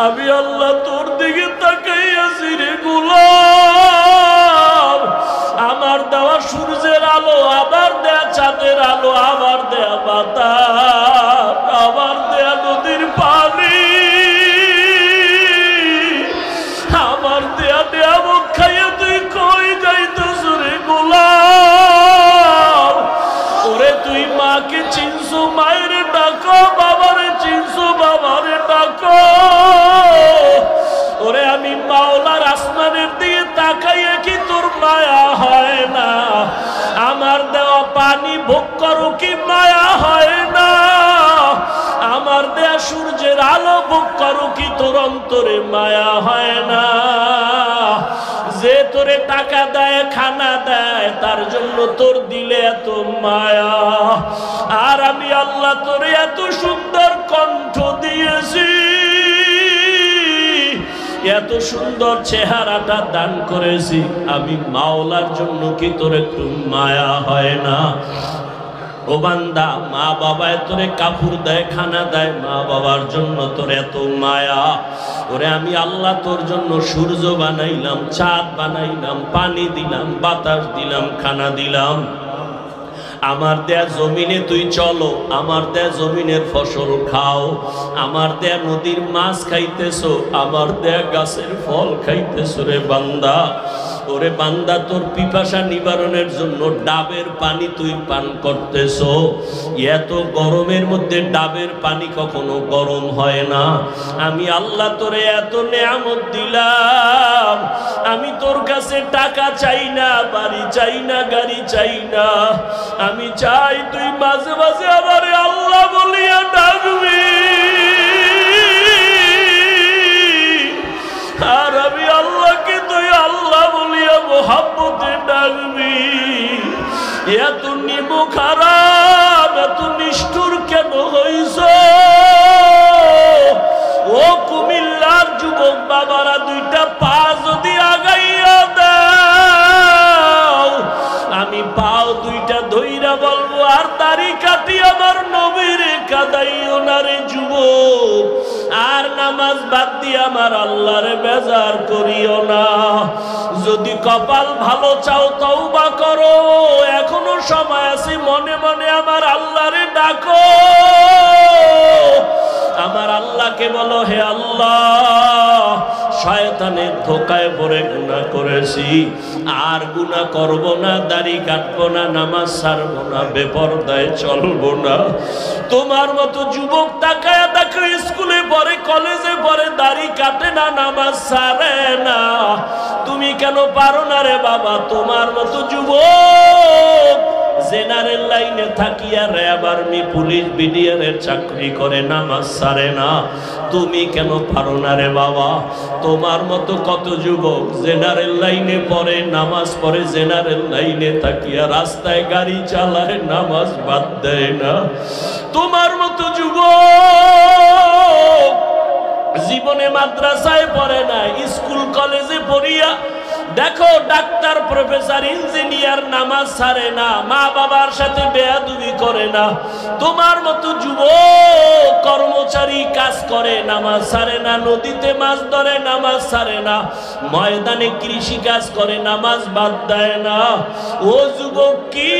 আমি আল্লাহ তোর দিকে তাকাইয়াছি রে গোলাম। আমার দেওয়া সূর্যের আলো, আবার দেয়া চাঁদের আলো, আবার দেয়া বাতাস, আবার দেয়া নদীর পানি, আমার দেয়া নিয়ামত খাইয়া তুই কই যাইতেছ রে গোলাম? ওরে তুই মাকে চিনছো, মায়ের ডাকো, বাবারে চিনছো, বাবারে ডাকো। ওরে আমি মাওলার আসমানের দিকে তাকাইয়া কি তোর মায়া হয় না? আমার দেওয়া পানি ভোগ করো কি মায়া হয় না? আমার দেয়া সূর্যের আলো ভোগ করো কি তোর অন্তরে মায়া হয় না? যে তোরে টাকা দেয়, খানা দেয়, তার জন্য তোর দিলে এত মায়া। আর আমি আল্লাহ তোরে এত সুন্দর কণ্ঠ দিয়েছি, এত সুন্দর চেহারাটা দান করেছি, আমি মাওলার জন্য কি তোর একটু মায়া হয় না? ও বান্দা, মা বাবায় তোরে কাপড় দেয়, খানা দেয়, মা বাবার জন্য তোর এত মায়া। ওরে আমি আল্লাহ তোর জন্য সূর্য বানাইলাম, চাঁদ বানাইলাম, পানি দিলাম, বাতাস দিলাম, খানা দিলাম। আমার দেয়া জমিনে তুই চলো, আমার দেয়া জমিনের ফসল খাও, আমার দেয়া নদীর মাছ খাইতেছো, আমার দেয়া গাছের ফল খাইতেছো রে বান্দা। ওরে বান্দা, তোর পিপাসা নিবারণের জন্য ডাবের পানি তুই পান করতেছো। এত গরমের মধ্যে ডাবের পানি কখনো গরম হয় না। আমি আল্লাহ তোরে এত নেয়ামত দিলাম, আমি তোর কাছে টাকা চাই না, বাড়ি চাই না, গাড়ি চাই না। আমি চাই তুই মাঝে মাঝে আমারে আল্লাহ বলিয়া ডাকবি। আর আমি আল্লাহকে তুই আল্লাহ বলিয়া মোহাব্বতে ডাকবি। এত নিমো খারাপ, এত নিষ্ঠুর কেন হইছ? ও কুমিল্লার যুবক বাবারা, দুইটা পা যদি আগাইয়া দাও, আমি পাও দুইটা ধইরা বলবো, আর দাড়ি কাটি আমার নবীর কাদাইও না রে যুবক। আর নামাজ বাদ দিয়ে আমার আল্লাহরে বেজার করিও না। যদি কপাল ভালো চাও তওবা করো, এখনো সময় আছে, মনে মনে আমার আল্লাহরে ডাকো। আমার আল্লাহকে বলো, হে আল্লাহ, শয়তানের ধোকায় পড়ে গুনাহ করেছি, আর গুনাহ করব না, দাড়ি কাটবো না, নামাজ ছাড়বো না, বেপরদায় চলবো না। তোমার মতো যুবক তাকায়া দেখো, স্কুলে পড়ে, কলেজে পড়ে, দাড়ি কাটে না, নামাজ ছাড়ে না। তুমি কেন পারো না রে বাবা? তোমার মতো যুবক জেনারেল লাইনে থাকিয়া র্যাব, আর্মি, পুলিশ, বিডিআরের চাকরি করে, নামাজ ছাড়ে না। তুমি কেন পারো না রে বাবা? তোমার মতো কত যুবক জেনারেল লাইনে পড়ে, নামাজ পড়ে, জেনারেল লাইনে থাকিয়া রাস্তায় গাড়ি চালায়, নামাজ বাদ দেয় না। তোমার মতো যুবক জীবনে মাদ্রাসায় পড়ে না, স্কুল কলেজে পড়িয়া দেখো ডাক্তার, প্রফেসর, ইঞ্জিনিয়ার, নামাজ ছাড়ে না, মা বাবার সাথে বেয়াদবি করে না। তোমার মতো যুবক কর্মচারী কাজ করে, নামাজ ছাড়ে না, নদীতে মাছ ধরে, নামাজ ছাড়ে না, ময়দানে কৃষি কাজ করে, নামাজ বাদ দেয় না। ও যুবক, কি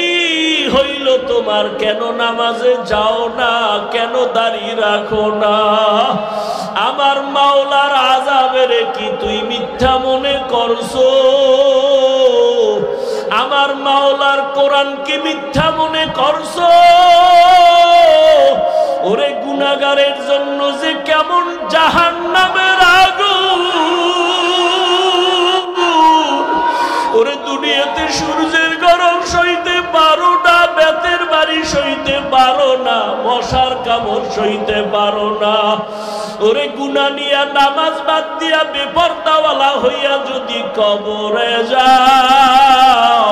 হইল তোমার? কেন নামাজে যাও না? কেন দাঁড়িয়ে রাখো না? আমার মাওলার আযাবের কি তুই মিথ্যা মনে করছো? আমার মাওলার কোরআন কি মিথ্যা মনে করছো? ওরে গুনাহগারের জন্য যে কেমন জাহান্নামের আগুন, ওরে দুনিয়াতে সূর্যের গরম সইতে পারো না, বেতের বাড়ি সইতে পারো না, মশার কামড় সইতে পারো না। ওরে গুনাহ নিয়া নামাজ বাদ দিয়া বেপরদাওয়ালা হইয়া যদি কবরে যাও,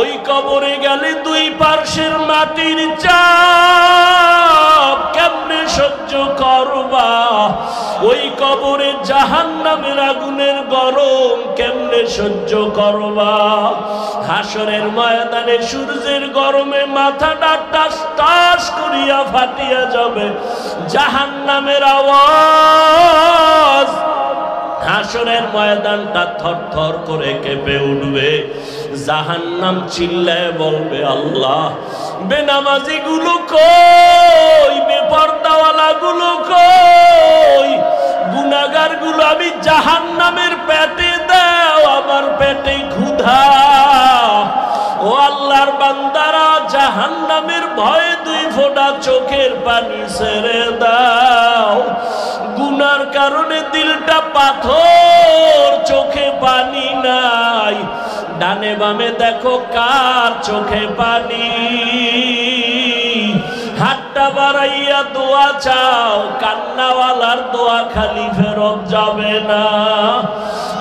ওই কবরে গেলে দুই পার্শ্বের মাটির চাপ কেমনে সহ্য করবা? ওই কবরে জাহান্নামের আগুনের গরম কেমনে সহ্য করবা? হাসরের ময়দানে সূর্যের গরমে মাথাটা টাস টাস করিয়া ফাটিয়া যাবে, জাহান্নামের আওয়াজ হাসরের ময়দানটা থরথর করে কেঁপে উঠবে। জাহান্নাম চিল্লায় বলবে, আল্লাহ, বেনামাজি গুলো কই, বেপরদাওয়ালা গুলো কই, গুনাহগার গুলো আমি জাহান্নামের পেটে দাও, আমার পেটে ক্ষুধা। ও আল্লাহর বান্দারা, জাহান্নামের ভয়ে 2 ফোঁটা চোখের পানি ছেড়ে দাও। গুনার কারণে দিলটা পাথর, চোখে পানি নাই। ডানে বামে দেখো কার চোখে পানি। হাতটা বাড়াইয়া দোয়া চাও, কান্নাওয়ালার দোয়া খালি ফেরত যাবে না।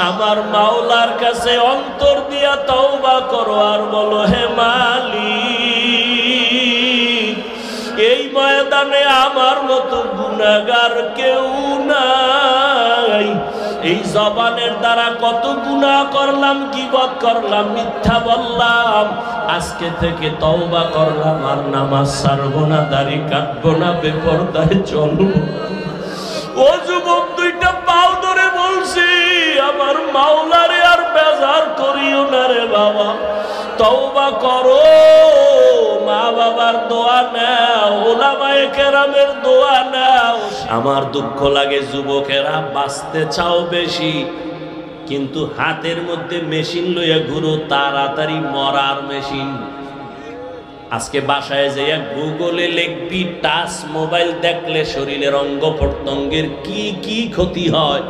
আমার মাওলার কাছে অন্তর দিয়া তওবা করো আর বলো, হে মালিক, এই ময়দানে আমার মতো গুনাহগার কেউ নাই। এই জবানের দ্বারা কত গুনাহ করলাম, গীবত করলাম, মিথ্যা বললাম। আজকে থেকে তওবা করলাম, আর নামাজ ছাড়বো না, দাড়ি কাটবো না, বেপরদায় চলবো। ও যুবক, 2টা পাও ধরে বলছি, আমার মাওলারে আর বেজার করিও না রে বাবা। তওবা করো, মা বাবার দোয়া নাও, ওলামায়ে কেরামের দোয়া নাও। আমার দুঃখ লাগে, যুবকেরা বাঁচতে চাও বেশি, কিন্তু হাতের মধ্যে মেশিন লইয়া ঘুরো, তাড়াতাড়ি মরার মেশিন। আজকে বাসায় যাইয়া গুগলে লিখবি, টাচ মোবাইল দেখলে শরীরের অঙ্গ প্রত্যঙ্গের কি কি ক্ষতি হয়,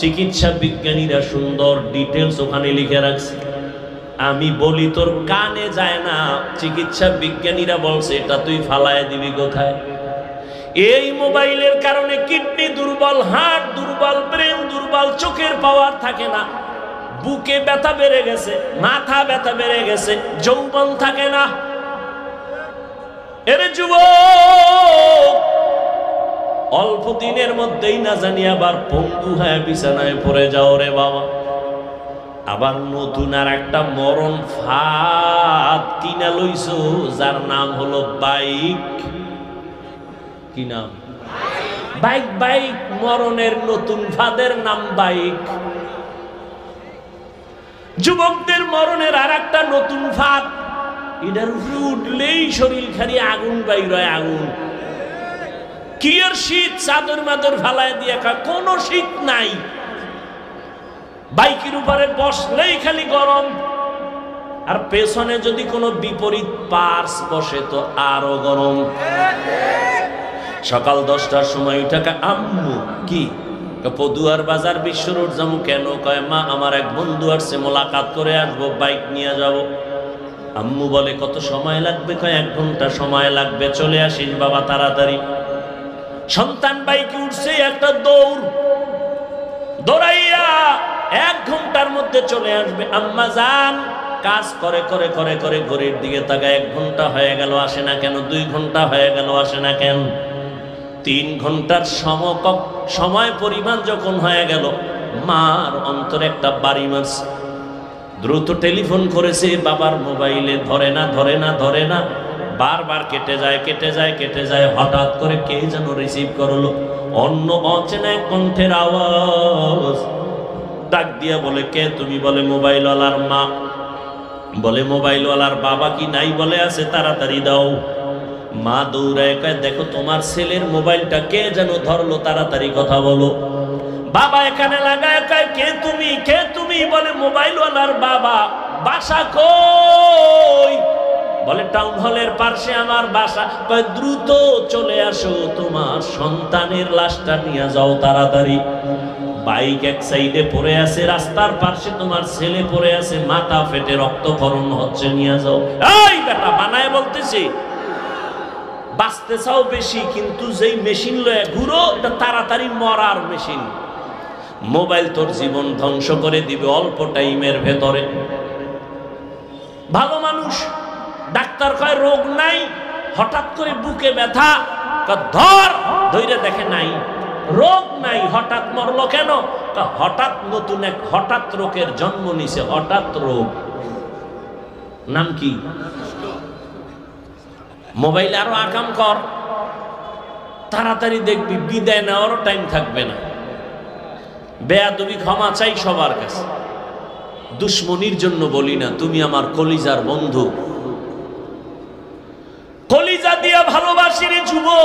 চিকিৎসা বিজ্ঞানীরা সুন্দর ডিটেলস ওখানে লিখে রাখছে। আমি বলি তোর কানে যায় না, চিকিৎসা বিজ্ঞানীরা বলছে এটা তুই ফালায় দিবি কোথায়। এই মোবাইলের কারণে কিডনি দুর্বল, হার্ট দুর্বল, ব্রেন দুর্বল, চোখের পাওয়ার থাকে না, বুকে ব্যথা বেড়ে গেছে, মাথা ব্যথা বেড়ে গেছে, যৌবন থাকে না। এর যুবক, অল্প দিনের মধ্যেই না জানি আবার পঙ্গু হয়ে বিছানায় পড়ে যাও রে বাবা। আবার নতুন আর একটা মরণ ফাঁদ কিনা লইছো, যার নাম হলো বাইক। কি নাম? বাইক। বাইক মরণের নতুন ফাঁদের নাম বাইক। যুবকদের মরণের আর একটা নতুন ফাঁদ, এটার উপরে উঠলেই শরীর খালি আগুন বাইর হয়, আগুন। কি আর শীত, চাদর মাদর ফালায় দিয়ে কোনো শীত নাই। বাইকের উপরে বসলেই খালি গরম, আর পেছনে যদি কোনো বিপরীত পার্স বসে তো আরো গরম। সকাল 10টার সময় উঠে আম্মু কি পদুয়ার বাজার বিশ্ব রোড যাবো। কেন? কয় মা, আমার এক বন্ধু আসছে, মোলাকাত করে আসবো, বাইক নিয়ে যাব। আম্মু বলে কত সময় লাগবে? কয় 1 ঘন্টা সময় লাগবে। চলে আসিস বাবা তাড়াতাড়ি। সন্তান বাইকে উঠছে, একটা দৌড়, দৌড়াইয়া 1 ঘন্টার মধ্যে চলে আসবে। আম্মা যান কাজ করে করে করে করে ঘড়ির দিকে তাকায়, 1 ঘন্টা হয়ে গেল আসে না কেন? 2 ঘন্টা হয়ে গেল আসে না কেন? 3 ঘন্টার সময় পরিমাণ যখন হয়ে গেল, মার অন্তরে একটা বাড়ি মারছে। দ্রুত টেলিফোন করেছে, বাবার মোবাইলে ধরে না ধরে না ধরে না, বারবার কেটে যায় কেটে যায় কেটে যায়। হঠাৎ করে কে যেন রিসিভ করলো, অন্য অচেনা কণ্ঠের আওয়াজ। ডাক দিয়া বলে, কে তুমি? বলে মোবাইলওয়ালার মা। বলে মোবাইলওয়ালার বাবা কি নাই? বলে আছে, তাড়াতাড়ি দাও। মা দৌড়ায় কয়, দেখো তোমার ছেলের মোবাইলটা কে যেন ধরলো, তাড়াতাড়ি কথা বলো। বাবা এখানে লাগায় কয়, কে তুমি? কে তুমি? বলে মোবাইলওয়ালার বাবা। বাসা কই? বলে টাউন হলের পাশে আমার বাসা। কয় দ্রুত চলে আসো, তোমার সন্তানের লাশটা নিয়ে যাও তাড়াতাড়ি। বাইক এক সাইডে পড়ে আছে, রাস্তার পাশে তোমার ছেলে পড়ে আছে, মাথা ফেটে রক্তক্ষরণ হচ্ছে, নিয়ে যাও। এই বেটা, বানায় বলতেছি, বাঁচতে চাও বেশি, কিন্তু যেই মেশিন লয়ে ঘুরো, এটা তাড়াতাড়ি মরার মেশিন। মোবাইল তোর জীবন ধ্বংস করে দিবে অল্প টাইমের ভেতরে। ভালো মানুষ, ডাক্তার কয় রোগ নাই, হঠাৎ করে বুকে ব্যথা, ধরে দেখে নাই, রোগ নাই, হঠাৎ মরলো কেন? হঠাৎ নতুন এক হঠাৎ রোগের জন্ম নিছে। হঠাৎ রোগ নাম কি? মোবাইল আরো আকাম কর, তাড়াতাড়ি দেখবি বিদায় নেওয়ারও টাইম থাকবে না। বেয়াদবি ক্ষমা চাই সবার কাছে, দুশ্মনির জন্য বলি না। তুমি আমার কলিজার বন্ধু, কলিজা দিয়া ভালোবাসি রে যুবক।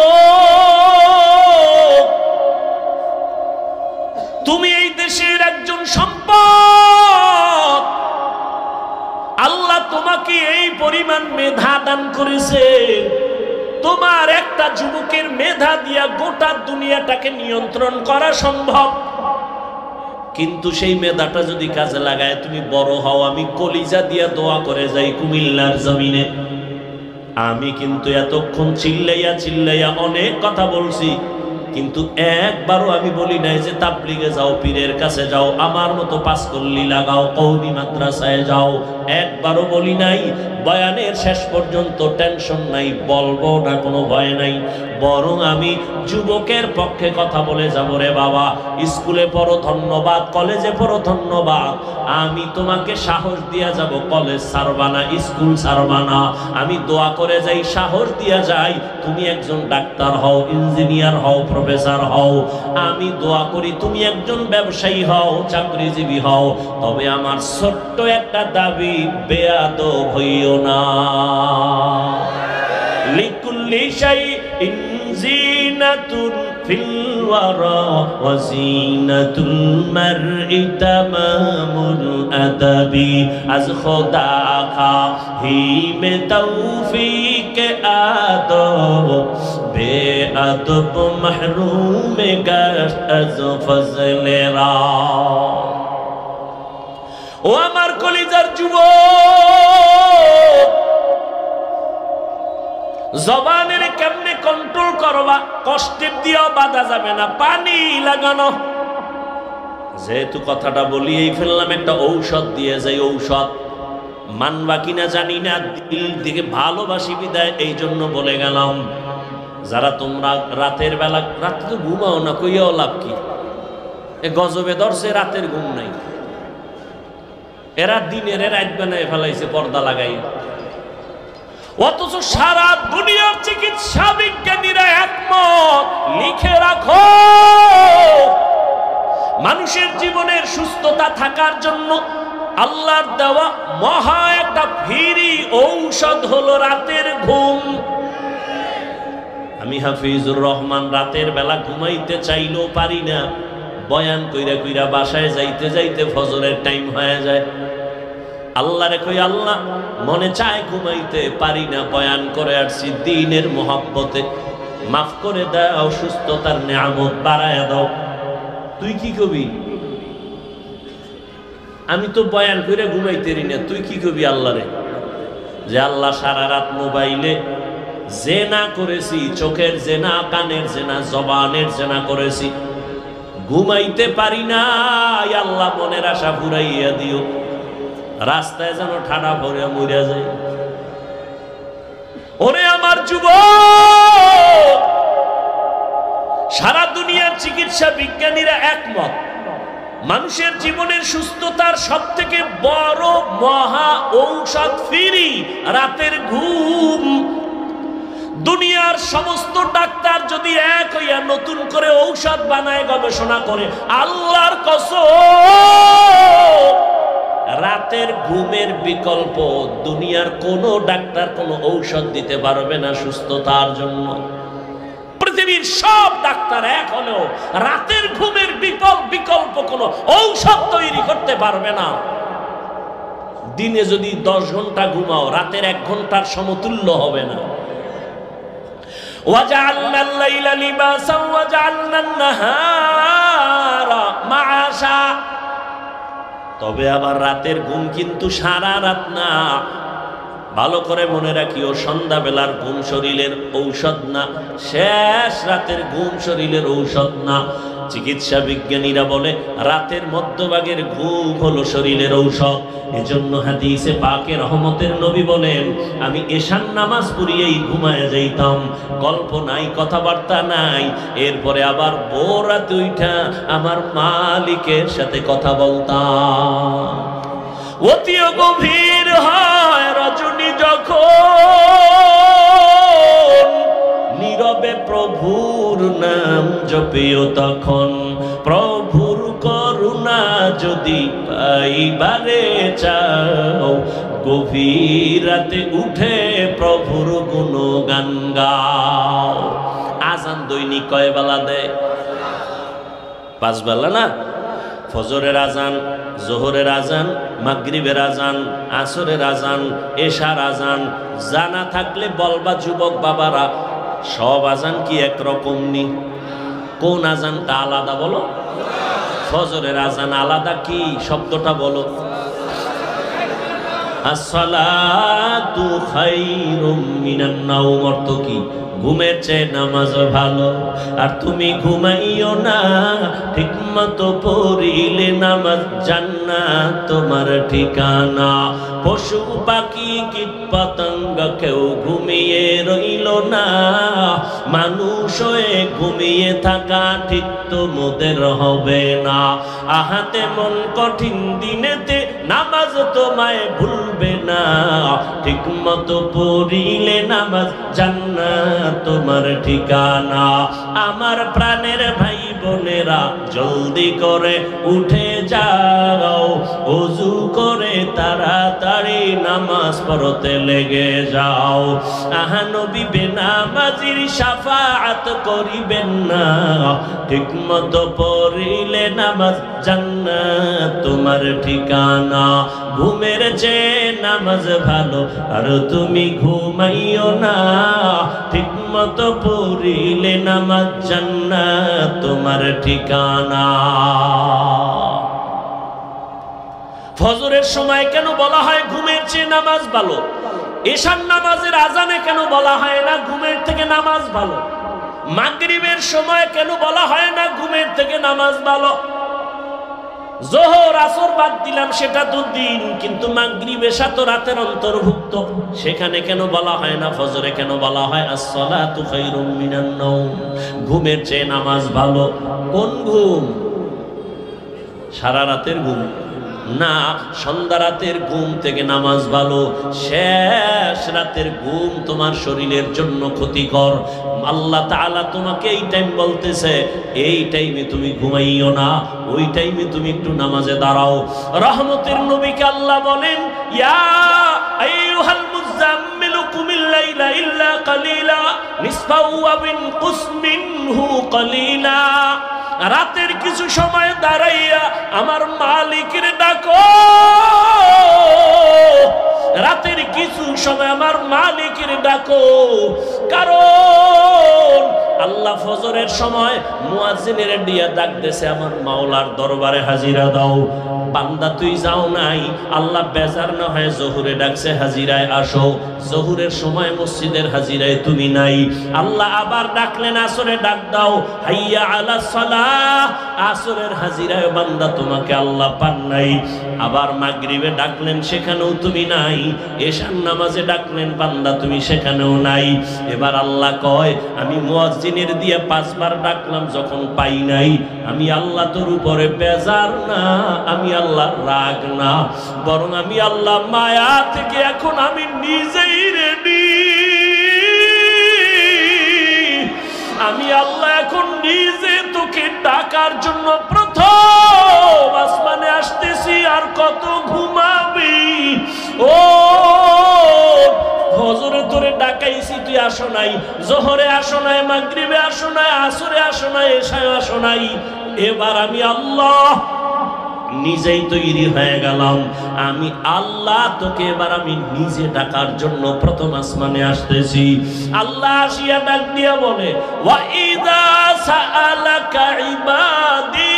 তুমি এই দেশের একজন সম্পদ। আল্লাহ তোমাকে এই পরিমাণ মেধা দান করেছে, তোমার একটা যুবকের মেধা দিয়া গোটা দুনিয়াটাকে নিয়ন্ত্রণ করা সম্ভব। কিন্তু সেই মেধাটা যদি কাজে লাগায় তুমি বড় হও, আমি কলিজা দিয়া দোয়া করে যাই কুমিল্লার জমিনে। আমি কিন্তু এতক্ষণ চিল্লাইয়া চিল্লাইয়া অনেক কথা বলছি, কিন্তু একবারও আমি বলি নাই যে তাবলিগে যাও, পীরের কাছে যাও, আমার মতো পাঁচকল্লি লাগাও, কওমি মাদ্রাসায় যাও। একবারও বলি নাই। বয়ানের শেষ পর্যন্ত টেনশন নাই, বলবো না, কোনো ভয় নাই। বরং আমি যুবকের পক্ষে কথা বলে যাব। রে বাবা, স্কুলে পড়ো ধন্যবাদ, কলেজে পড়ো ধন্যবাদ, আমি তোমাকে সাহস দিয়া যাব। কলেজ ছাড়বা না, স্কুল ছাড়বা না। আমি দোয়া করে যাই, সাহস দিয়া যাই, তুমি একজন ডাক্তার হও, ইঞ্জিনিয়ার হও, প্রফেসর হও। আমি দোয়া করি তুমি একজন ব্যবসায়ী হও, চাকরিজীবী হও। তবে আমার ছোট্ট একটা দাবি, বেয়াদব হইও না। লিকুল্লি শাইইন জিনাতুন ফিল ওয়ারা ওয়া জিনাতুল মারই তামামুল আদাবি। আজ খোদা খাহি মে তৌফিক আদব, বেআদব মাহরুম গাশত আজ ফজলে রা। ও আমার কলিজার যুবক, জবানের কেমনে কন্ট্রোল করবা, কষ্টের দিয়েও বাধা যাবে না, পানি লাগানো। যেহেতু কথাটা বলিয়েই ফেললাম, একটা ঔষধ দিয়ে যাই। ঔষধ মানবা কিনা জানি না, দিল দিকে ভালোবাসি বিদায় এই জন্য বলে গেলাম। যারা তোমরা রাতের বেলা, রাতে তো ঘুমাও না, কইয়াও লাভ কি? এ গজবে ধরছে, রাতের ঘুম নাই। এরা দিনের রাত বানায় ফেলাইছে পর্দা লাগাই। অথচ সারা দুনিয়ার চিকিৎসা বিজ্ঞানীরা একমত। লিখে রাখো, মানুষের জীবনের সুস্থতা থাকার জন্য আল্লাহর দেওয়া মহা একটা ফ্রি ঔষধ হলো রাতের ঘুম। আমি হাফিজুর রহমান রাতের বেলা ঘুমাইতে চাইলেও পারি না। বয়ান কইরা কইরা বাসায় যাইতে যাইতে ফজরের টাইম হয়ে যায়। আল্লাহ রে কই, আল্লাহ মনে চায় ঘুমাইতে পারি না, বয়ান করে আসছি দ্বীনের মহব্বতে, মাফ করে দাও, সুস্থতার নিয়ামত বাড়ায় দাও। তুই কি কবি? আমি তো বয়ান করে ঘুমাইতে পারি না, তুই কি কবি আল্লাহ রে? যে আল্লাহ সারা রাত মোবাইলে জেনা করেছি, চোখের জেনা, কানের জেনা, জবানের জেনা করেছি, ঘুমাইতে পারি না। আল্লাহ মনের আশা ফুরাইয়া দিও, রাস্তায় যেন ঠাডা ভরে মরিয়া যায়। ওরে আমার যুবক, সারা দুনিয়ার চিকিৎসা বিজ্ঞানীরা একমত, মানুষের জীবনের সুস্থতার সবথেকে বড় মহা ঔষধ ফ্রি রাতের ঘুম। দুনিয়ার সমস্ত ডাক্তার যদি এক হইয়া নতুন করে ঔষধ বানায়, গবেষণা করে, আল্লাহর কসম, রাতের ঘুমের বিকল্প দুনিয়ার কোনো ডাক্তার কোনো ঔষধ দিতে পারবে না সুস্থতার জন্য। পৃথিবীর সব ডাক্তার এক হলেও রাতের ঘুমের বিকল্প কোনো ঔষধ তৈরি করতে পারবে না। দিনে যদি 10 ঘন্টা ঘুমাও, রাতের 1 ঘন্টার সমতুল্য হবে না। وَجَعَلْنَا اللَّيْلَ لِبَاسًا وَجَعَلْنَا النَّهَارَ مَعَاشًا। তবে আবার রাতের ঘুম কিন্তু সারা রাত না। ভালো করে মনে রাখিও, সন্ধ্যাবেলার ঘুম শরীরের ঔষধ না, শেষ রাতের ঘুম শরীরের ঔষধ না। চিকিৎসা বিজ্ঞানীরা বলে রাতের মধ্যভাগের ঘুম হলো শরীরের ঔষধ। এজন্য হাদিসে পাকে রহমতের নবী বলেন, আমি এশার নামাজ পড়িয়েই ঘুমায় যাইতাম, গল্প নাই, কথাবার্তা নাই, এরপরে আবার ভোর রাতে উঠা আমার মালিকের সাথে কথা বলতাম। অতি গভীর হয় রজনী যখন, নীরবে প্রভুর নাম জপিও তখন, প্রভুর কর যদি পাইবারে চাও, গভীর রাতে উঠে প্রভুর গুণগান গাও। আজান দৈনিক কয় বেলা দেয়? 5 বেলা না? ফজরের আজান, জোহরের আজান, মাগরিবের আজান, আসরের আজান, এশার আজান। জানা থাকলে বলবা যুবক বাবারা, সব আজান কি একরকম নি? কোন আজানটা আলাদা বলো? ফজরের আজান আলাদা, কি শব্দটা বলো? আসসালাতু খায়রুম মিনান নাওম, অর্থ কি? ঘুমের চেয়ে নামাজ ভালো। আর তুমি ঘুমাইও না, ঠিকমতো পড়িলে নামাজ জান্নাত তোমার ঠিকানা। পশু পাখি কীট পতঙ্গ কেউ ঘুমিয়ে রইল না, মানুষ হয়ে ঘুমিয়ে থাকা ঠিক তো মোদের হবে না। আহাতে মন কঠিন দিনেতে নামাজ তোমায় ভুলবে না, ঠিকমতো পড়িলে নামাজ জান্নাত তোমার ঠিকানা। আমার প্রাণের ভাই বোনেরা, জলদি করে উঠে যাও, ওযু করে তাড়াতাড়ি নামাজ পড়তে লেগে যাও। আহা নবী বেনামাজির শাফাআত করিবেন না, ঠিকমতো পড়িলে নামাজ জান্নাত তোমার ঠিকানা। ঘুমের চেয়ে নামাজ ভালো, আর তুমি ঘুমাইও না, ঠিকমতো পড়িলে নামাজ জান্নাত তোমার ঠিকানা। ফজরের সময় কেন বলা হয় ঘুমের চেয়ে নামাজ ভালো? এশার নামাজের আজানে কেন বলা হয় না ঘুমের থেকে নামাজ ভালো? মাগরিবের সময় কেন বলা হয় না ঘুমের থেকে নামাজ ভালো? জোহর আসর বাদ দিলাম, সেটা তো দিন, কিন্তু মাগরিব এশা তো রাতের অন্তর্ভুক্ত। সেখানে কেন বলা হয় না? ফজরে কেন বলা হয় আসসালাতু খায়রুম মিনান নাওম, ঘুমের চেয়ে নামাজ ভালো? কোন ঘুম? সারা রাতের ঘুম না, সন্ধ্যা রাতের ঘুম থেকে নামাজ ভালো। শেষ রাতের ঘুম তোমার শরীরের জন্য ক্ষতিকর। আল্লাহ তাআলা তোমাকে এই টাইম বলতেছে, এই টাইমে তুমি ঘুমাইও না, ওই টাইমে তুমি একটু নামাজে দাঁড়াও। রহমতের নবীকে আল্লাহ বলেন, ইয়া আইয়ুহাল মুযাম্মিলু কুমিল লাইলা ইল্লা কালিলা নিসফাহু আও ইনকুস মিনহু কালিলা। রাতের কিছু সময় দাঁড়াইয়া আমার মালিকের ডাকো, রাতের কিছু সময় আমার মালিকের ডাকো। কারণ আল্লাহ ফজরের সময় মুয়াজ্জিনের দিয়া ডাক দেছে, আমার মাওলার দরবারে হাজিরা দাও। বান্দা তুই যাও নাই, আল্লাহ বেজার না হয় জোহরে ডাকছে, হাজিরায় আসো। জোহরের সময় মসজিদের হাজিরায় তুমি নাই, আল্লাহ আবার ডাকলেন আসরে ডাক দাও, হাইয়া আলা সালাহ। আসরের হাজিরায় বান্দা তোমাকে আল্লাহ পান নাই। আবার মাগরিবে ডাকলেন, সেখানেও তুমি নাই। এশার নামাজে ডাকলেন বান্দা, তুমি সেখানেও নাই। এবার আল্লাহ কয়, আমি মুয়াজ্জিনের দিয়ে 5 বার ডাকলাম, যখন পাই নাই, আমি আল্লাহ তোর উপরে বেজার না, আমি আল্লাহ রাগ না, বরং আমি আল্লাহ মায়া থেকে এখন আমি নিজেই রেডি। আমি আল্লাহ এখন নিজে তোকে ডাকার জন্য প্রথম আসমানে আসতেছি। আর কত ঘুমাবি? ও ফজরে তোরে ডাকাইছি, তুই আসো নাই, জোহরে আসো নাই, মাগরিবে আসো নাই, আসরে আসো নাই, এশায় আসো নাই। এবার আমি আল্লাহ নিজেই তৈরি হয়ে গেলাম, আমি আল্লাহ তোকে এবার আমি নিজে ডাকার জন্য প্রথম আসমানে আসতেছি। আল্লাহ আসিয়া ডাক দিয়া বলে, ওয়া ইযা সাআলাকা ইবাদি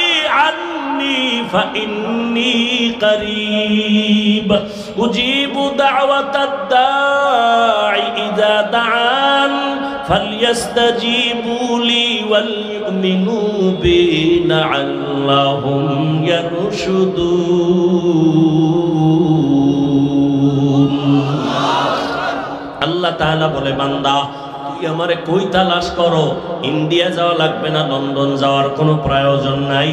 আন্নি ফাইন্নী করিব উজিবু দাওয়াতাদ দাঈ ইযা দাআন ফালইস্তাজিবু লি ওয়াল ইউমিনু বি লাআল্লাহুম ইয়ারশুদুন। আল্লাহ তাআলা বলে, বান্দা তুই আমারে কই তালাশ করো? ইন্ডিয়া যাওয়া লাগবে না, লন্ডন যাওয়ার কোনো প্রয়োজন নাই।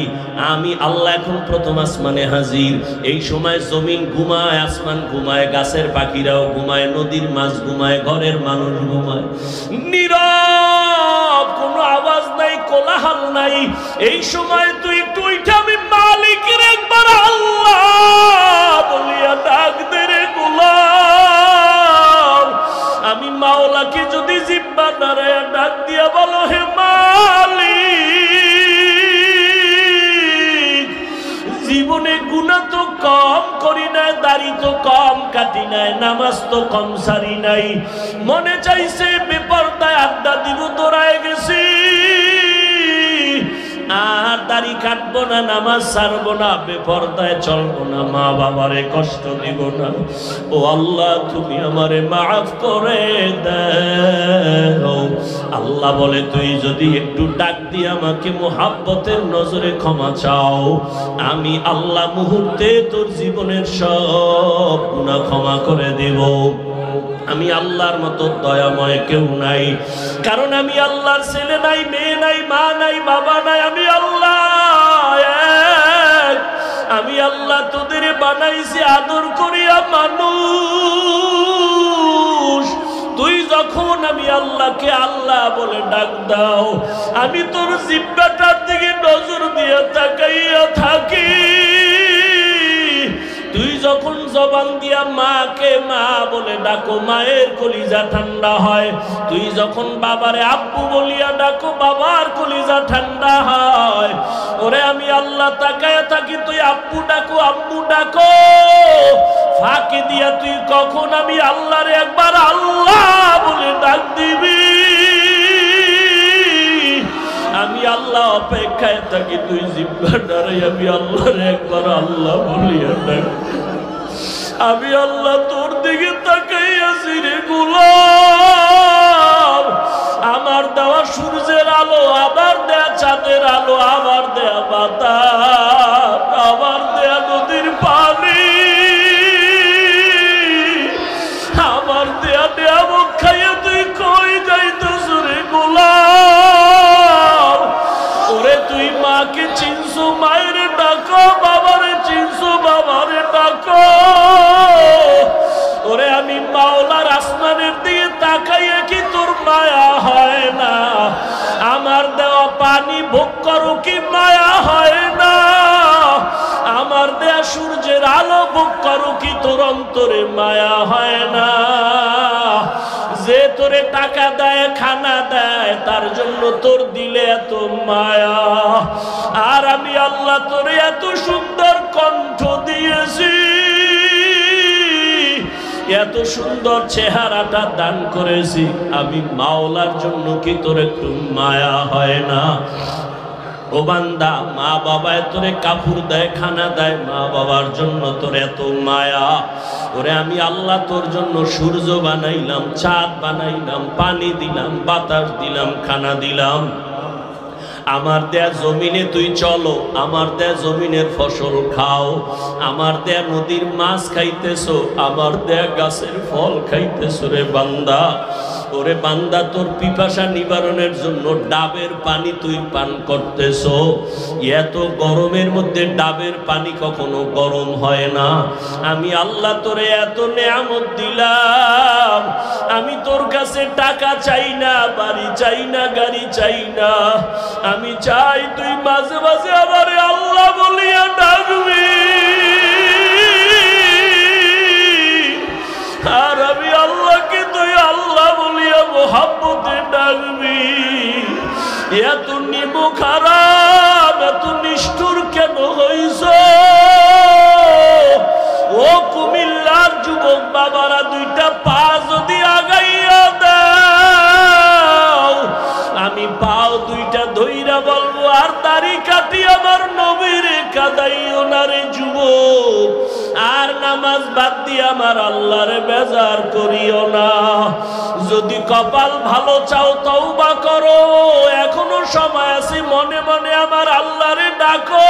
আমি আল্লাহ এখন প্রথম আসমানে হাজির। এই সময় জমিন ঘুমায়, আসমান ঘুমায়, গাছের পাখিরাও ঘুমায়, নদীর মাছ ঘুমায়, ঘরের মানুষ ঘুমায়, নীরব, কোনো আওয়াজ নাই, কোলাহল নাই। এই সময় তুই একটু উঠে আমি মালিকের একবার কম করি নাই, দাড়ি তো কম কাটি নাই, নামাজ তো কম সারি নাই। মনে চাইছে বেপরদায় আড্ডা দিব, দৌড়ায় গেছি। আর দাড়ি কাটবো না, নামাজ ছাড়বো না, বেপরদায় চলবো না, মা বাবারে কষ্ট দিব না। ও আল্লাহ, তুমি আমারে মাফ করে দাও। আল্লাহ বলে, তুই যদি একটু ডাক দিয়ে আমাকে মুহাব্বতের নজরে ক্ষমা চাও, আমি আল্লাহ মুহূর্তে তোর জীবনের সব গুনাহ ক্ষমা করে দেব। আমি আল্লাহর মতো দয়াময় কেউ নাই, কারণ আমি আল্লাহর ছেলে নাই, মেয়ে নাই, মা নাই, বাবা নাই। আমি আল্লাহ এক। আমি আল্লাহ তোদের বানাইছি আদর করিয়া মানুষ। তুই যখন আমি আল্লাহকে আল্লাহ বলে ডাক দাও, আমি তোর জিহ্বাটার দিকে নজর দিয়ে তাকাইয়া থাকি। তুই যখন জবান দিয়া মাকে মা বলে ডাকো, মায়ের কলিজা ঠান্ডা হয়। তুই যখন বাবারে আব্বু বলিয়া ডাকো, বাবার কলিজা ঠান্ডা হয়। ওরে আমি আল্লাহ তাকায়া থাকি, তুই আব্বু ডাকো, আম্মু ডাকো। ফাঁকি দিয়া তুই কখন আমি আল্লাহরে একবার আল্লাহ বলে ডাক দিবি। আমি আল্লাহ অপেক্ষায় থাকি, তুই জিহ্বা ডারে আমি আল্লাহর একবার আল্লাহ বলিয়া ডাক। আমি আল্লাহ তোর দিকে তাকাইয়াছি রে গোলাম। আমার দেওয়া সূর্যের আলো, আবার দেয়া চাঁদের আলো, আবার দেয়া বাতাস, আবার দেয়া নদীর পানি, আমার দেয়া নিয়ামত খাইয়া তুই কই যাইতেছ রে গোলাম। ওরে তুই মাকে চিনছো, মায়ের ডাকো, বাবারে চিনছো, বাবারে ডাকো। ওরে আমি মাওলার আসমানের দিকে তাকাইয়া কি তোর মায়া হয় না? আমার দেওয়া পানি ভোগ করো কি মায়া হয় না? আমার দেয়া সূর্যের আলো ভোগ করো কি তোর অন্তরে মায়া হয় না? যে তোরে টাকা দেয়, খানা দেয়, তার জন্য তোর দিলে এত মায়া। আর আমি আল্লাহ তোরে এত সুন্দর কণ্ঠ দিয়েছি, এত সুন্দর চেহারাটা দান করেছি, আমি মাওলার জন্য কি তোর একটু মায়া হয় না? ও বান্দা, মা বাবায় তোরে কাপড় দেয়, খানা দেয়, মা বাবার জন্য তোর এত মায়া। ওরে আমি আল্লাহ তোর জন্য সূর্য বানাইলাম, চাঁদ বানাইলাম, পানি দিলাম, বাতাস দিলাম, খানা দিলাম। আমার দেয়া জমিনে তুই চলো, আমার দেয়া জমিনের ফসল খাও, আমার দেয়া নদীর মাছ খাইতেছো, আমার দেয়া গাছের ফল খাইতেছো রে বান্দা। ওরে বান্দা, তোর পিপাসা নিবারণের জন্য ডাবের পানি তুই পান করতেছো। এত গরমের মধ্যে ডাবের পানি কখনো গরম হয় না। আমি আল্লাহ তোরে এত নেয়ামত দিলাম, আমি তোর কাছে টাকা চাই না, বাড়ি চাই না, গাড়ি চাই না। আমি চাই তুই মাঝে মাঝে আমারে আল্লাহ বলিয়া ডাকবি। আর আমি আল্লাহকে তুই আল্লাহ বলিয়া মোহাব্বতে ডাকবি। এত নিমুখ হারাম, এত নিষ্ঠুর কেন হইছ? ও কুমিল্লার যুবক বাবারা, দুইটা পা যদি আগাইয়া দাও, আমি পাও দুইটা ধইরা বলবো, আর দাড়ি কাটি আমার নবীরে কাদাইও না রে যুবক। আর নামাজ বাদ দিয়ে আমার আল্লাহরে বেজার করিও না। যদি কপাল ভালো চাও তওবা করো, এখনো সময় আছে, মনে মনে আমার আল্লাহরে ডাকো।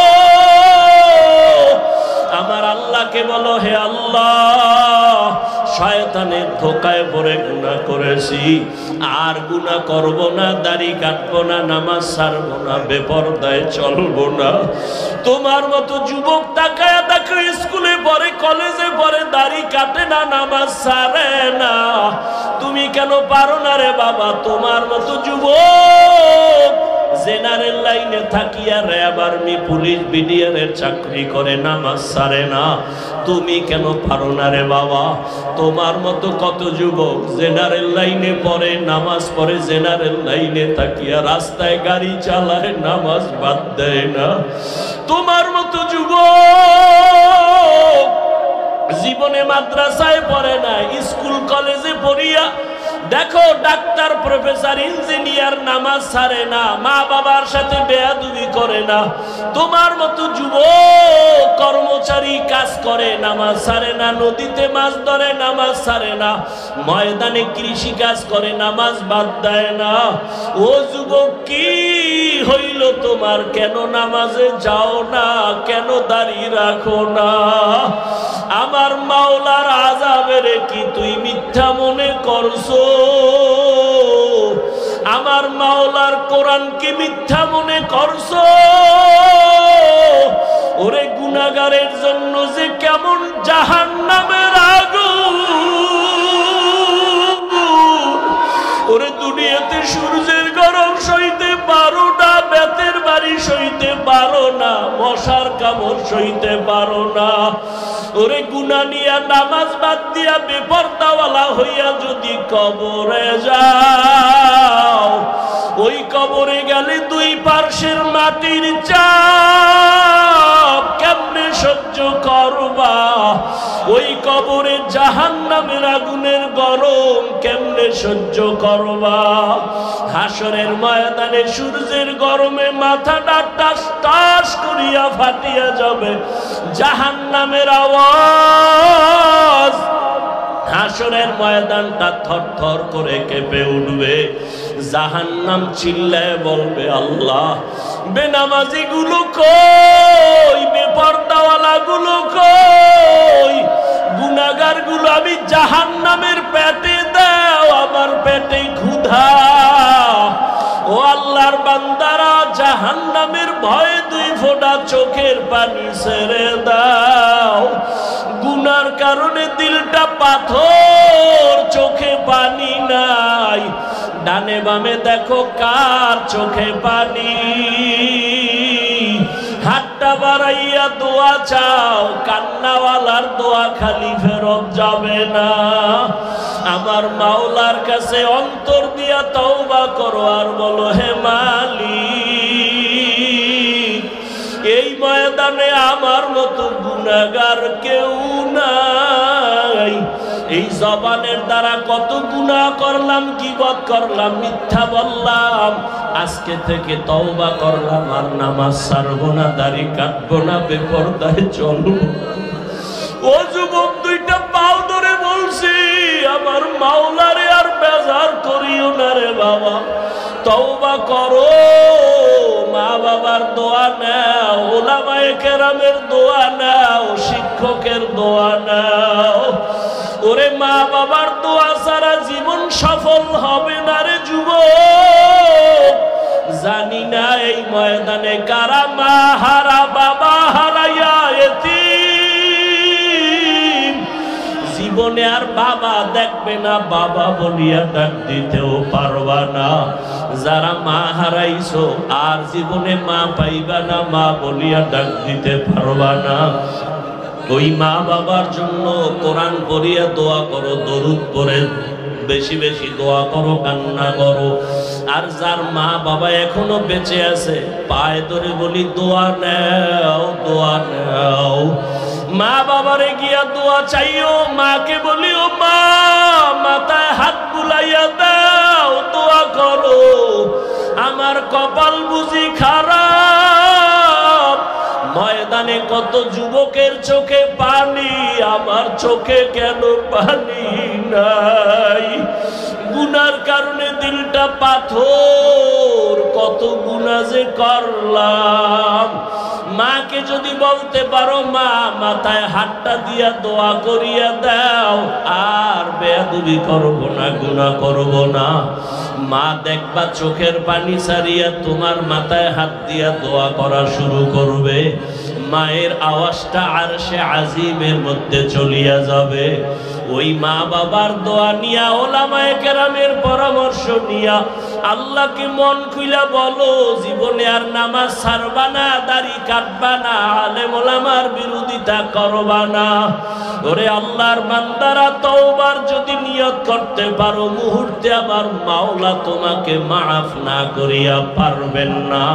আমার আল্লাহকে বলো, হে আল্লাহ, শয়তানের ধোকায় পড়ে গুনাহ করেছি, আর গুনাহ করব না, দাড়ি কাটবো না, নামাজ ছাড়বো না, বেপরদায় চলবো না। তোমার মতো যুবক তাকায়া দেখো, স্কুলে পড়ে, কলেজে পড়ে, দাড়ি কাটে না, নামাজ ছাড়ে না। তুমি কেন পারো না রে বাবা? তোমার মতো যুবক জেনারেল লাইনে থাকিয়া র্যাব, আর্মি, পুলিশ, বিডিআরের চাকরি করে, নামাজ ছাড়ে না। তুমি কেন পারো না রে বাবা? তোমার মতো কত যুবক জেনারেল লাইনে পড়ে, নামাজ পড়ে, জেনারেল লাইনে থাকিয়া রাস্তায় গাড়ি চালায়, নামাজ বাদ দেয় না। তোমার মতো যুবক জীবনে মাদ্রাসায় পড়ে না, স্কুল কলেজে পড়িয়া দেখো ডাক্তার প্রফেসর ইঞ্জিনিয়ার নামাজ ছাড়ে না, মা বাবার সাথে বেয়াদবি করে না। তোমার মতো যুবক কর্মচারী কাজ করে, নামাজ ছাড়ে না, নদীতে মাছ ধরে, নামাজ ছাড়ে না, ময়দানে কৃষি কাজ করে, নামাজ বাদ দেয় না। ও যুবক কি হইল তোমার? কেন নামাজে যাও না? কেন দাঁড়িয়ে রাখো না? আমার মাওলার আযাবের কি তুই মিথ্যা মনে করছো? আমার মাওলার কোরআন কি মিথ্যা মনে করছো? ওরে গুনাহগারের জন্য যে কেমন জাহান্নামের আগুন, ওরে দুনিয়াতে সূর্যের গরম সইতে পারো না, বেতের বাড়ি সইতে পারো না, মশার কামড় সইতে পারো না। ওরে গুনাহ নিয়া নামাজ বাদ দিয়া বেপরদাওয়ালা হইয়া যদি কবরে যাও, ওই কবরে গেলে দুই পার্শ্বের মাটির চাপ কেমনে সহ্য করবা? ওই কবরে জাহান্নামের আগুনের গরম কেমনে সহ্য করবা? হাসরের ময়দানে সূর্যের গরমে মাথাটা টাস টাস করিয়া ফাটিয়া যাবে, জাহান্নামের আওয়াজ, হাসরের ময়দানটা থরথর করে কেঁপে উঠবে। জাহান্নাম চিল্লায় বলবে, আল্লাহ বেনামাজি গুলো কই, বেপরদাওয়ালা গুলো কই, গুনাহগার গুলো আমি জাহান্নামের পেটে দাও, আমার পেটে ক্ষুধা। ও আল্লাহর বান্দারা, জাহান্নামের ভয়ে দুই ফোঁটা চোখের পানি ছেড়ে দাও। গুনার কারণে দিলটা পাথর, চোখে পানি নাই। ডানে বামে দেখো কার চোখে পানি। হাতটা বাড়াইয়া দোয়া চাও, কান্নাওয়ালার দোয়া খালি ফেরত যাবে না। আমার মাওলার কাছে অন্তর দিয়া তওবা করো আর বলো, হে মালিক, এই ময়দানে আমার মতো গুনাহগার কেউ নাই। এই জবানের দ্বারা কত গুনাহ করলাম, গীবত করলাম, মিথ্যা বললাম, আজকে থেকে তওবা করলাম, আর নামাজ ছাড়বো না, দাড়ি কাটবো না, বেপরদায় চলবো। ও যুবক, দুইটা পাও ধরে বলছি, আমার মাওলারে আর বেজার করিও না রে বাবা, তওবা করো। মা বাবার দোয়া নাও, উলামায়ে কেরামের দোয়া নাও, শিক্ষকের দোয়া নাও। ওরে মা বাবার দোয়া ছাড়া জীবন সফল হবে না রে যুবক। জানি না এই ময়দানে কারা মা হারা, বাবা হারাইয়া এতিম, জীবনে আর বাবা দেখবে না, বাবা বলিয়া ডাক দিতেও পারবা না। যারা মা হারাইছো আর জীবনে মা পাইবা না, মা বলিয়া ডাক দিতে পারবা না। ওই মা বাবার জন্য কোরআন পড়িয়া দোয়া করো, দরুদ পড়ে বেশি বেশি দোয়া করো, কান্না করো। আর যার মা বাবা এখনো বেঁচে আছে, পায়ে ধরে বলি দোয়া নাও, দোয়া নাও। মা বাবারে গিয়া দোয়া চাইও, মাকে বলিও, মা মাথায় হাত বুলাইয়া দাও, দোয়া করো। আমার কপাল বুঝি খারাপ, ময়দানে কত যুবকের চোখে পানি, আমার চোখে কেন পানি নাই? গুনার কারণে দিলটা পাথর, কত গুনাহ যে করলাম। মাকে যদি বলতে পারো, মা মাথায় হাতটা দিয়া দোয়া করিয়া দাও, আর বেয়াদবি করব না, গুনাহ করব না। মা দেখবা চোখের পানি ছাড়িয়া তোমার মাথায় হাত দিয়া দোয়া করা শুরু করবে। মায়ের আওয়াজটা আরশে আজিমের মধ্যে চলিয়া যাবে। ওই মা বাবার দোয়া নিয়া, ওলামায়ে কেরামের পরামর্শ নিয়া আল্লাহকে মন খুইলা বলো, জীবনে আর নামাজ ছাড়বা না, দাড়ি কাটবা না, আলেম ওলামার বিরোধিতা করবা না। ওরে আল্লাহর বান্দারা, তওবার যদি নিয়ত করতে পারো, মুহূর্তে আমার মাওলা তোমাকে মাফ না করিয়া পারবেন না।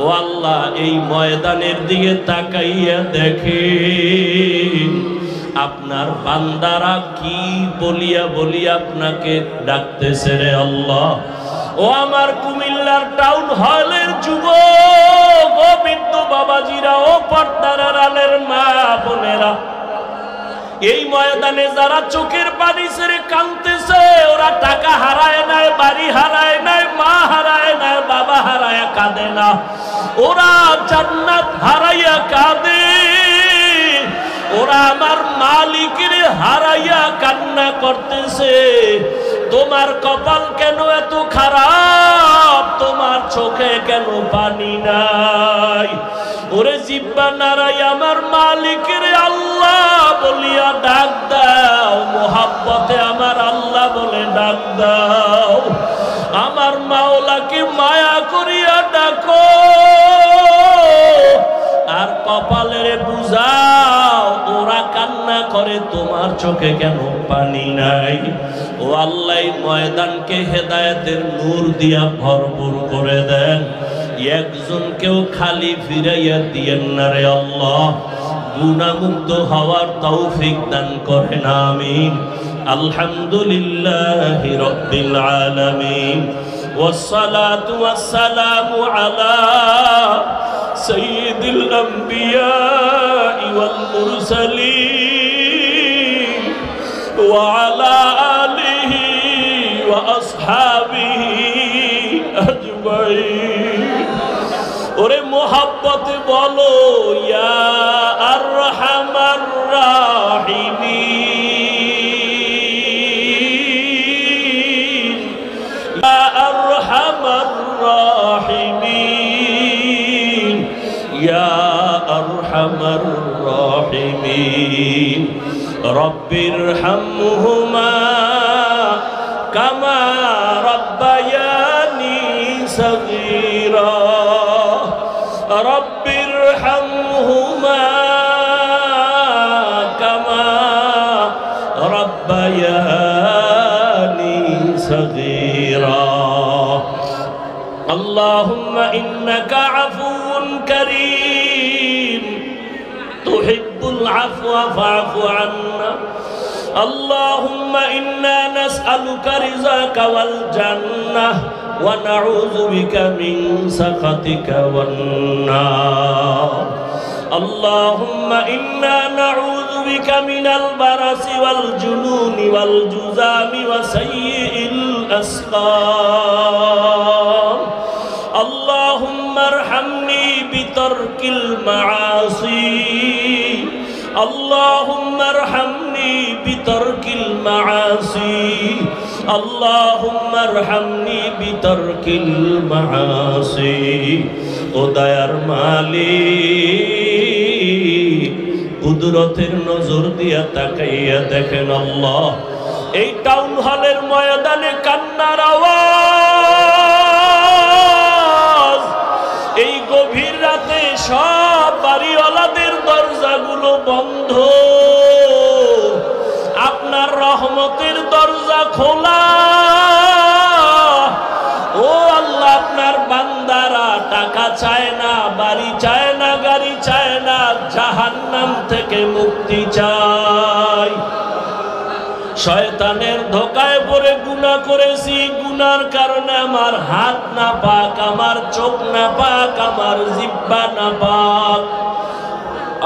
ও আল্লাহ, এই ময়দানের দিকে তাকাইয়া দেখেন, আপনার বান্দারা কি বলিয়া বলিয়া আপনাকে ডাকতেছে রে আল্লাহ। ও আমার কুমিল্লার টাউন হলের যুবক, ও বৃদ্ধ বাবাজিরা, ও পর্দার আড়ালের মা বোনেরা, এই ময়দানে যারা চোখের পানি ছেড়ে কাঁদতেছে, ওরা টাকা হারায় নাই, বাড়ি হারায় নাই, মা হারায় নাই, বাবা হারায় কাঁদে না, ওরা জান্নাত হারাইয়া কাঁদে। ওরা আমার মালিকের হারাইয়া কান্না করতেছে। তোমার কপাল কেন এত খারাপ? তোমার চোখে কেন পানি নাই? ওরে জিব্বা নারাই আমার মালিকের আল্লাহ বলিয়া ডাক দাও, মোহাব্বতে আমার আল্লাহ বলে ডাক দাও, আমার মাওলাকে মায়া করিয়া ডাকো, আর কপালের বুঝাও ওরা কান্না করে তোমার চোখে কেন পানি নাই। ও আল্লাহ ময়দানকে হেদায়েতের নূর দিয়া ভরপুর করে দেন, একজনকেও খালি ফিরাইয়া দিয়েন না রে আল্লাহ। গুনাহমুক্ত হওয়ার তৌফিক দান করেন, আমিন। আলহামদুলিল্লাহি রাব্বিল আলামিন, ওয়াসসালাতু ওয়াসসালামু আলা সাইয়্যিদিল আম্বিয়া ওয়াল মুরসালিন ওয়া আলা আলিহি ওয়া আসহাবিহি আজমাইন। ওরে মোহাব্বতে বলো ইয়া আরহামার রাহিমিন, ইয়া আরহামার রাহিমিন, ইয়া আরহামার রাহিমিন। রব্বিরহামহুমা কামা রাব্বায়ানি সগীরা, রব্বিরহামহুমা কামা রাব্বায়ানি সগীরা। আল্লাহুম্মা ইন্নাকা আফুউন কারীম তুহিব্বুল আফওয়া ফা'ফু আন্না। আল্লাহুম্মা ইন্না নাসআলুকা রিযাকা ওয়াল জান্নাহ ওয়া নাউযু বিকা মিন সাখাতিকা ওয়ান নার। আল্লাহুম্মা ইন্না নাউযু বিকা মিনাল বারাসি ওয়াল জুনুনি ওয়াল জুযামি ওয়া সাইয়্যিল আসকাম। আল্লাহুম্মা আরহামনি বিতারকিল মাআসি। আল্লাহুম্মা আরহামনি বিতারকিল মাআসি। আল্লাহুম্মা আরহামনি বিতারকিল মাআসি। ও দয়ার মালিক, কুদরতের নজর দিয়া তাকাইয়া দেখেন আল্লাহ, এই টাউন হলের ময়দানে কান্নার আওয়াজ, এই গভীর রাতে সব বাড়িওয়ালাদের দরজাগুলো বন্ধ, আপনার রহমতের দরজা খোলা। ও আল্লাহ, আপনার বান্দারা টাকা চায় না, বাড়ি চায় না, গাড়ি চায় না, জাহান্নাম থেকে মুক্তি চায়। শয়তানের ধোকায় পড়ে গুনাহ করেছি, গুনার কারণে আমার হাত না পাক, আমার চোখ না পাক, আমার জিহ্বা না পাক,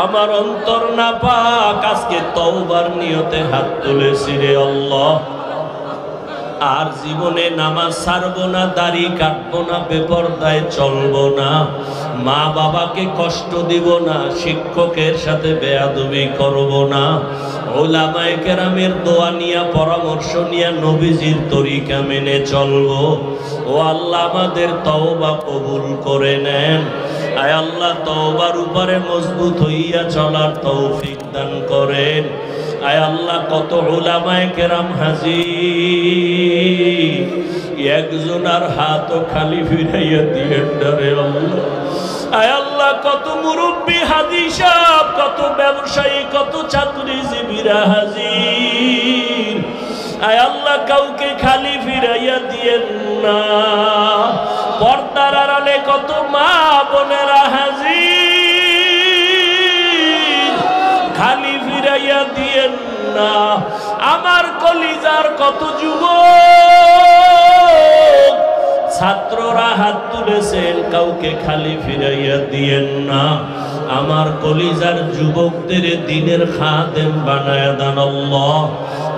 আমার অন্তর না পাক। আজকে তওবার নিয়তে হাত তুলেছি রে আল্লাহ, আর জীবনে নামাজ ছাড়বো না, দাড়ি কাটবো না, বেপরদায় চলবো না, মা বাবাকে কষ্ট দিব না, শিক্ষকের সাথে বেয়াদবি করব না, উলামায়ে কেরামের দোয়া নিয়া, পরামর্শ নিয়া নবীজির তরিকা মেনে চলবো। ও আল্লাহ, আমাদের তওবা কবুল করে নেন। আয় আল্লাহ, তওবার উপরে মজবুত হইয়া চলার তৌফিক দান করেন। আয় আল্লাহ, কত উলামায়ে কেরাম হাজির, একজনের হাতও খালি ফিরাইয়া দিয়েন না রে আল্লাহ। আয় আল্লাহ, কত মুরব্বী হাজি সাহেব, কত ব্যবসায়ী, কত চাকরিজীবীরা হাজির। আয় আল্লাহ, কাউকে খালি ফিরাইয়া দিয়েন না। পর্দার আড়ালে কত মা বোনেরা হাজির, খালি ফিরাইয়া দিয়েন না। আমার কলিজার কত যুবক ছাত্ররা হাত তুলেছেন, কাউকে খালি ফিরাইয়া দিয়েন না। আমার কলিজার যুবকদের দিনের খাদেম বানায়া দেন আল্লাহ।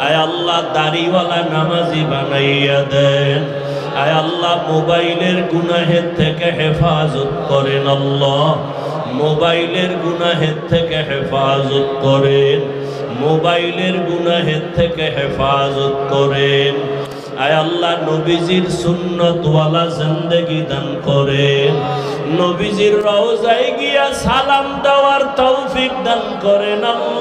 আয় আল্লাহ দাড়িওয়ালা নামাজি বানাইয়া দেন। আয় আল্লাহ মোবাইলের গুনাহের থেকে হেফাজত করেন আল্লাহ, মোবাইলের গুনাহের থেকে হেফাজত করেন, মোবাইলের গুনাহের থেকে হেফাজত করেন। আয় আল্লাহ নবীজির সুন্নতওয়ালা জিন্দেগি দান করেন, নবীজির রওজায় গিয়া সালাম দেওয়ার তৌফিক দান করেন আল্লাহ।